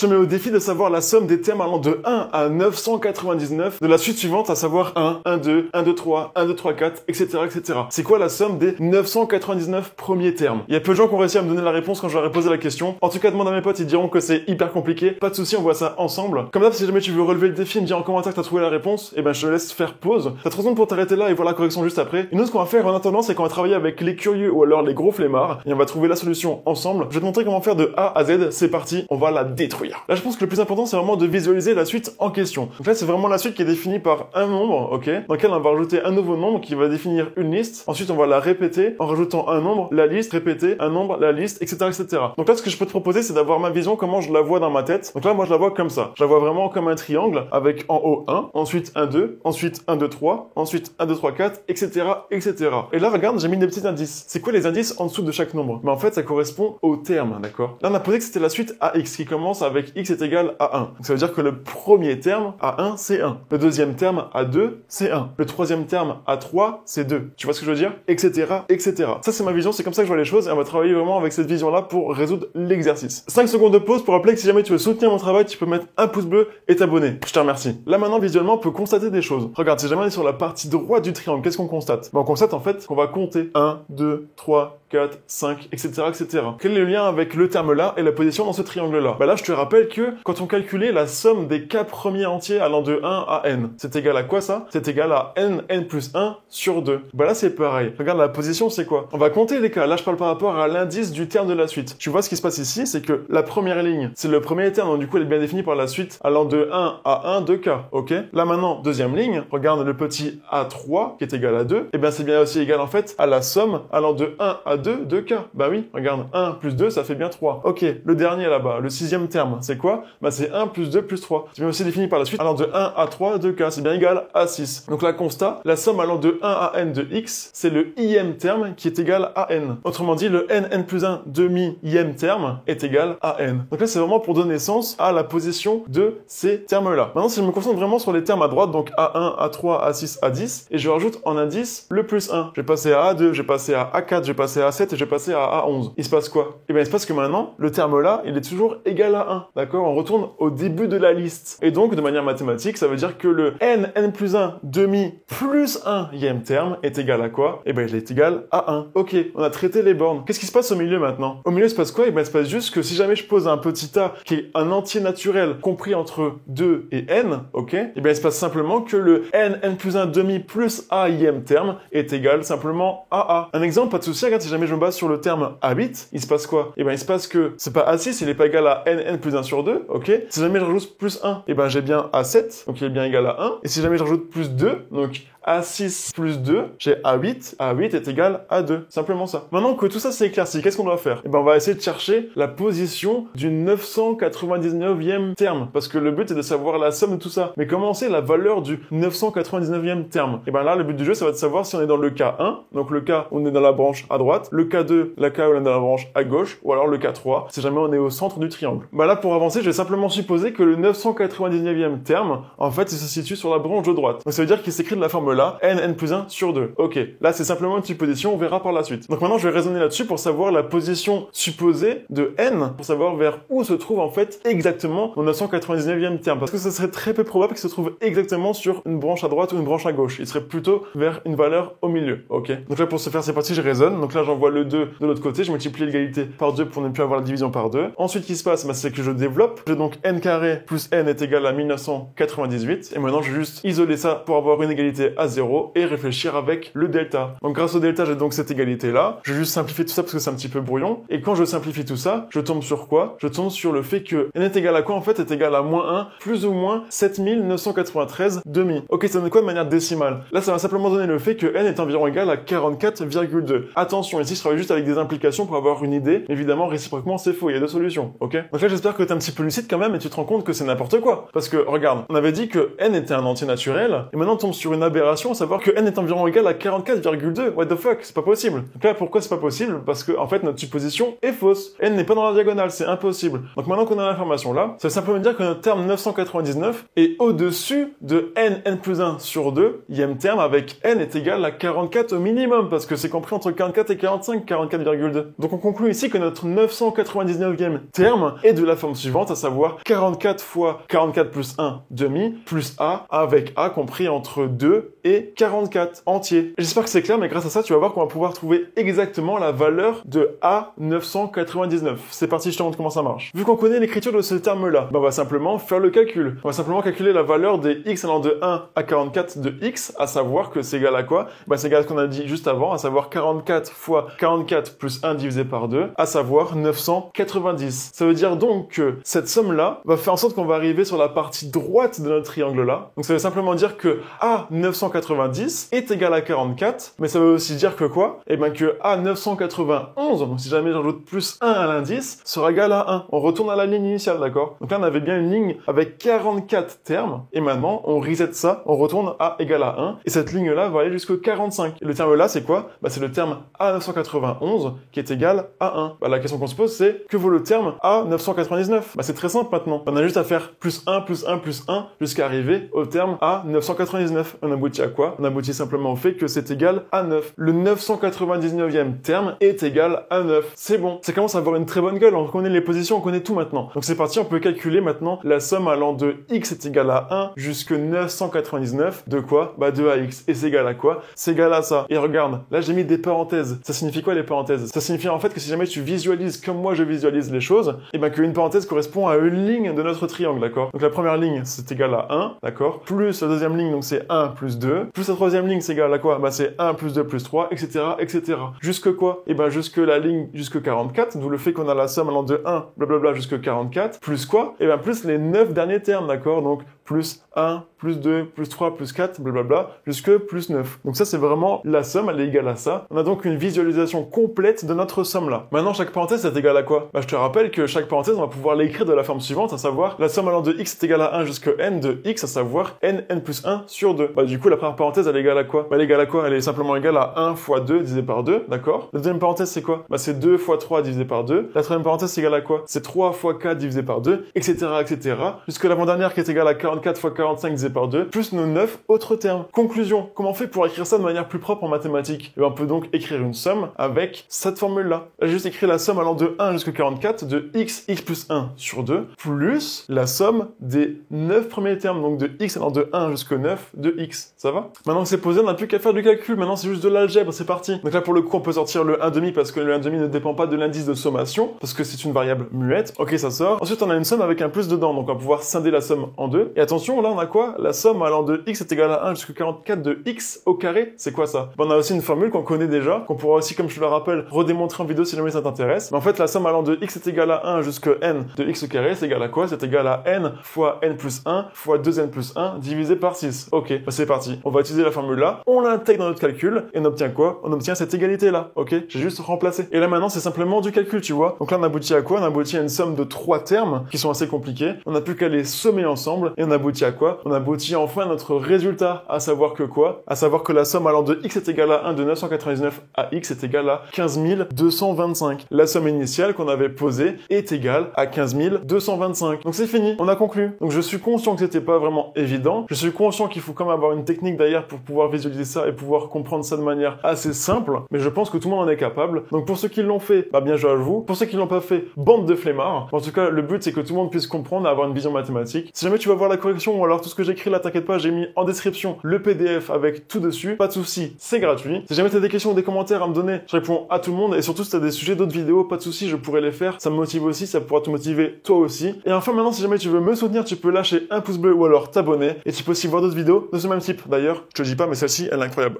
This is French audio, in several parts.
te mets au défi de savoir la somme des termes allant de 1 à 999 de la suite suivante, à savoir 1, 1, 2, 1, 2, 3, 1, 2, 3, 4, etc., etc. C'est quoi la somme des 999 premiers termes? Il y a peu de gens qui ont réussi à me donner la réponse quand je leur ai posé la question. En tout cas, demande à mes potes, ils diront que c'est hyper compliqué. Pas de souci, on voit ça ensemble. Comme d'hab, si jamais tu veux relever le défi et me dire en commentaire que t'as trouvé la réponse, eh ben je te laisse faire pause. T'as 3 secondes pour t'arrêter là et voir la correction juste après. Et nous, ce qu'on va faire en attendant, c'est qu'on va travailler avec les curieux ou alors les gros flemmards et on va trouver la solution ensemble. Je vais te montrer comment faire de A à Z. C'est parti, on va la détruire. Là, je pense que le plus important, c'est vraiment de visualiser la suite en question. Donc là, c'est vraiment la suite qui est définie par un nombre, ok, dans lequel on va rajouter un nouveau nombre qui va définir une liste. Ensuite, on va la répéter en rajoutant un nombre, la liste, répéter un nombre, la liste, etc., etc. Donc là, ce que je peux te proposer, c'est d'avoir ma vision, comment je la vois dans ma tête. Donc là, moi, je la vois comme ça. Je la vois vraiment comme un triangle avec en haut 1, ensuite 1, 2, ensuite 1, 2, 3, ensuite 1, 2, 3, 4, etc., etc. Et là, regarde, j'ai mis des petits indices. C'est quoi les indices en dessous de chaque nombre? Mais en fait, ça correspond au terme, d'accord? Là, on a posé que c'était la suite AX qui commence avec X est égal à 1. Donc ça veut dire que le premier terme à 1, c'est 1. Le deuxième terme à 2, c'est 1. Le troisième terme à 3, c'est 2. Tu vois ce que je veux dire? Etc., etc. Ça, c'est ma vision, c'est comme ça que je vois les choses et on va travailler vraiment avec cette vision-là pour résoudre l'exercice. 5 secondes de pause pour rappeler que si jamais tu veux soutenir mon travail, tu peux mettre un pouce bleu et t'abonner. Je te remercie. Là, maintenant, visuellement, on peut constater des choses. Regarde, si jamais on est sur la partie droite du triangle, qu'est-ce qu'on constate? On constate en fait qu'on va compter 1, 2, 3, 4, 5, etc., etc. Quel est le lien avec le terme là et la position dans ce triangle-là? Bah là, je te rappelle que quand on calculait la somme des k premiers entiers allant de 1 à n, c'est égal à quoi ça? C'est égal à n plus 1 sur 2. Bah là, c'est pareil. Regarde, la position, c'est quoi? On va compter les k. Là, je parle par rapport à l'indice du terme de la suite. Tu vois ce qui se passe ici, c'est que la première ligne, c'est le premier terme, donc du coup, elle est bien définie par la suite allant de 1 à 1 de k, ok? Là, maintenant, deuxième ligne, regarde le petit a3 qui est égal à 2, et bien c'est bien aussi égal en fait à la somme allant de 1 à 2 de k. Bah oui, regarde, 1 plus 2, ça fait bien 3. Ok, le dernier là-bas, le sixième terme, c'est quoi? Bah c'est 1 plus 2 plus 3. C'est bien aussi défini par la suite allant de 1 à 3 de k, c'est bien égal à 6. Donc là, constat, la somme allant de 1 à n de x, c'est le ième terme qui est égal à n. Autrement dit, le n plus 1 demi-ième terme est égal à n. Donc là, c'est vraiment pour donner sens à la position de ces termes-là. Maintenant, si je me concentre vraiment sur les termes à droite, donc A1, A3, A6, A10, et je rajoute en indice le plus 1. Je vais passer à A2, je vais passer à A4, je vais passer à A7 et je vais passer à A11. Il se passe quoi? Eh bien, il se passe que maintenant, le terme là, il est toujours égal à 1. D'accord? On retourne au début de la liste. Et donc, de manière mathématique, ça veut dire que le n plus 1 demi plus 1 ième terme est égal à quoi? Eh bien, il est égal à 1. Ok, on a traité les bornes. Qu'est-ce qui se passe au milieu maintenant? Au milieu, il se passe quoi? Eh bien, il se passe juste que si jamais je pose un petit a qui est un entier naturel compris entre 2 et n, ok? Eh bien, il se passe simplement que le n plus 1 demi plus a ième terme est égal simplement à a. Un exemple, pas de souci, regarde, si jamais je me base sur le terme a8, il se passe quoi? Eh bien, il se passe que c'est pas a6, il est pas égal à n plus 1 sur 2, ok? Si jamais je rajoute plus 1, eh bien, j'ai bien a7, donc il est bien égal à 1. Et si jamais je rajoute plus 2, donc A6 plus 2, j'ai A8, A8 est égal à 2, simplement ça. Maintenant que tout ça c'est éclairci, qu'est-ce qu'on doit faire? Eh ben on va essayer de chercher la position du 999e terme, parce que le but est de savoir la somme de tout ça. Mais comment c'est la valeur du 999e terme? Et ben là, le but du jeu, ça va être de savoir si on est dans le cas 1, donc le cas où on est dans la branche à droite, le cas 2, la cas où on est dans la branche à gauche, ou alors le cas 3, si jamais on est au centre du triangle. Bah là, pour avancer, je vais simplement supposer que le 999e terme, en fait, il se situe sur la branche de droite. Donc ça veut dire qu'il s'écrit de la forme là, n plus 1 sur 2. Ok, là c'est simplement une supposition, on verra par la suite. Donc maintenant je vais raisonner là-dessus pour savoir la position supposée de n, pour savoir vers où se trouve en fait exactement mon 999e terme. Parce que ce serait très peu probable qu'il se trouve exactement sur une branche à droite ou une branche à gauche. Il serait plutôt vers une valeur au milieu. Ok, donc là pour ce faire c'est parti, je raisonne. Donc là j'envoie le 2 de l'autre côté, je multiplie l'égalité par 2 pour ne plus avoir la division par 2. Ensuite, ce qui se passe, c'est que je développe. J'ai donc n carré plus n est égal à 1998. Et maintenant je vais juste isoler ça pour avoir une égalité à 0 et réfléchir avec le delta. Donc grâce au delta, j'ai donc cette égalité-là. Je vais juste simplifier tout ça parce que c'est un petit peu brouillon. Et quand je simplifie tout ça, je tombe sur quoi? Je tombe sur le fait que n est égal à quoi en fait? Est égal à moins 1 plus ou moins 7993 demi. Ok, ça donne quoi de manière décimale? Là, ça va simplement donner le fait que n est environ égal à 44,2. Attention, ici je travaille juste avec des implications pour avoir une idée. Évidemment, réciproquement, c'est faux. Il y a deux solutions. Ok? Donc là, j'espère que t'es un petit peu lucide quand même et tu te rends compte que c'est n'importe quoi. Parce que regarde, on avait dit que n était un entier naturel et maintenant on tombe sur une aberration, à savoir que n est environ égal à 44,2. What the fuck? C'est pas possible. Donc là, pourquoi c'est pas possible? Parce que, en fait, notre supposition est fausse. n n'est pas dans la diagonale, c'est impossible. Donc maintenant qu'on a l'information là, ça veut simplement dire que notre terme 999 est au-dessus de n plus 1 sur 2, ième terme avec n est égal à 44 au minimum, parce que c'est compris entre 44 et 45, 44,2. Donc on conclut ici que notre 999e terme est de la forme forme suivante, à savoir 44 fois 44 plus 1 demi, plus A avec A compris entre 2 et 44 entier. J'espère que c'est clair, mais grâce à ça, tu vas voir qu'on va pouvoir trouver exactement la valeur de A 999. C'est parti, je te montre comment ça marche. Vu qu'on connaît l'écriture de ce terme-là, on va simplement faire le calcul. On va simplement calculer la valeur des x allant de 1 à 44 de x, à savoir que c'est égal à quoi? C'est égal à ce qu'on a dit juste avant, à savoir 44 fois 44 plus 1 divisé par 2, à savoir 990. Ça veut dire donc que cette somme-là va faire en sorte qu'on va arriver sur la partie droite de notre triangle-là. Donc ça veut simplement dire que A 990 est égal à 44, mais ça veut aussi dire que quoi? Que A 991, donc si jamais j'ajoute plus 1 à l'indice, sera égal à 1. On retourne à la ligne initiale, d'accord? Donc là, on avait bien une ligne avec 44 termes, et maintenant, on reset ça, on retourne à égal à 1, et cette ligne-là va aller jusqu'au 45. Et le terme-là, c'est quoi? C'est le terme A 991 qui est égal à 1. La question qu'on se pose, c'est que vaut le terme A 999? C'est très simple maintenant. On a juste à faire plus 1, plus 1, plus 1, jusqu'à arriver au terme A 999. On aboutit à quoi? On aboutit simplement au fait que c'est égal à 9. Le 999e terme est égal à 9. C'est bon. Ça commence à avoir une très bonne gueule. On connaît les positions, on connaît tout maintenant. Donc c'est parti, on peut calculer maintenant la somme allant de x est égal à 1 jusque 999 de quoi? De ax. Et c'est égal à quoi? C'est égal à ça. Et regarde, là j'ai mis des parenthèses. Ça signifie quoi les parenthèses? Ça signifie en fait que si jamais tu visualises comme moi je visualise les choses, qu'une parenthèse correspond à une ligne de notre triangle, d'accord? Donc la première ligne c'est égal à 1, d'accord? Plus la deuxième ligne, donc c'est 1 plus 2. Plus la troisième ligne c'est égal à quoi? C'est 1 plus 2 plus 3, etc., etc. Jusque quoi? Jusque la ligne, jusque 44, d'où le fait qu'on a la somme allant de 1, blablabla, jusque 44. Plus quoi? Plus les 9 derniers termes, d'accord? Donc plus 1, plus 2, plus 3, plus 4, blablabla, jusque plus 9. Donc ça, c'est vraiment la somme, elle est égale à ça. On a donc une visualisation complète de notre somme-là. Maintenant, chaque parenthèse est égale à quoi? Je te rappelle que chaque parenthèse, on va pouvoir l'écrire de la forme suivante, à savoir la somme allant de x est égale à 1 jusque n de x, à savoir n plus 1 sur 2. Du coup, la première parenthèse, elle est égale à quoi? Elle est égale à quoi? Elle est simplement égale à 1 fois 2 divisé par 2, d'accord? La deuxième parenthèse, c'est quoi? C'est 2 fois 3 divisé par 2. La troisième parenthèse, c'est égal à quoi? C'est 3 fois 4 divisé par 2, etc., etc. Jusque l'avant-dernière qui est égale à 44 fois 45 divisé par 2, plus nos 9 autres termes. Conclusion, comment on fait pour écrire ça de manière plus propre en mathématiques? On peut donc écrire une somme avec cette formule-là. J'ai juste écrit la somme allant de 1 jusqu'à 44 de x plus 1 sur 2, plus la somme des 9 premiers termes, donc de x allant de 1 jusqu'à 9 de x. Ça va? Maintenant que c'est posé, on n'a plus qu'à faire du calcul. Maintenant, c'est juste de l'algèbre, c'est parti. Donc là, pour le coup, on peut sortir le 1/2 parce que le 1/2 ne dépend pas de l'indice de sommation, parce que c'est une variable muette. Ok, ça sort. Ensuite, on a une somme avec un plus dedans, donc on va pouvoir scinder la somme en deux. Et attention, là, on a quoi? La somme allant de x est égal à 1 jusqu'à 44 de x au carré. C'est quoi ça? On a aussi une formule qu'on connaît déjà, qu'on pourra aussi, comme je te le rappelle, redémontrer en vidéo si jamais ça t'intéresse. Mais en fait, la somme allant de x est égal à 1 jusqu'à n de x au carré, c'est égal à quoi? C'est égal à n fois n plus 1 fois 2n plus 1 divisé par 6. Ok, c'est parti. On va utiliser la formule là, on l'intègre dans notre calcul, et on obtient quoi? On obtient cette égalité là. Ok, j'ai juste remplacé. Et là maintenant, c'est simplement du calcul, tu vois. Donc là, on aboutit à quoi? On aboutit à une somme de 3 termes qui sont assez compliqués. On n'a plus qu'à les sommer ensemble, et on aboutit à quoi? On aboutit enfin à notre résultat, à savoir que quoi? À savoir que la somme allant de x est égale à 1 de 999 à x est égale à 15 225. La somme initiale qu'on avait posée est égale à 15 225. Donc c'est fini, on a conclu. Donc je suis conscient que c'était pas vraiment évident. Je suis conscient qu'il faut quand même avoir une technique derrière pour pouvoir visualiser ça et pouvoir comprendre ça de manière assez simple. Mais je pense que tout le monde en est capable. Donc pour ceux qui l'ont fait, bien joué à vous. Pour ceux qui l'ont pas fait, bande de flemmards. En tout cas, le but c'est que tout le monde puisse comprendre et avoir une vision mathématique. Si jamais tu vas voir la correction ou alors tout ce que j'écris là, t'inquiète pas, j'ai mis en description le PDF avec tout dessus. Pas de souci, c'est gratuit. Si jamais t'as des questions ou des commentaires à me donner, je réponds à tout le monde. Et surtout si t'as des sujets d'autres vidéos, pas de souci, je pourrais les faire. Ça me motive aussi, ça pourra te motiver toi aussi. Et enfin maintenant, si jamais tu veux me soutenir, tu peux lâcher un pouce bleu ou alors t'abonner. Et tu peux aussi voir d'autres vidéos de ce même type. D'ailleurs, je te dis pas, mais celle-ci, elle est incroyable.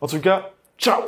En tout cas, ciao!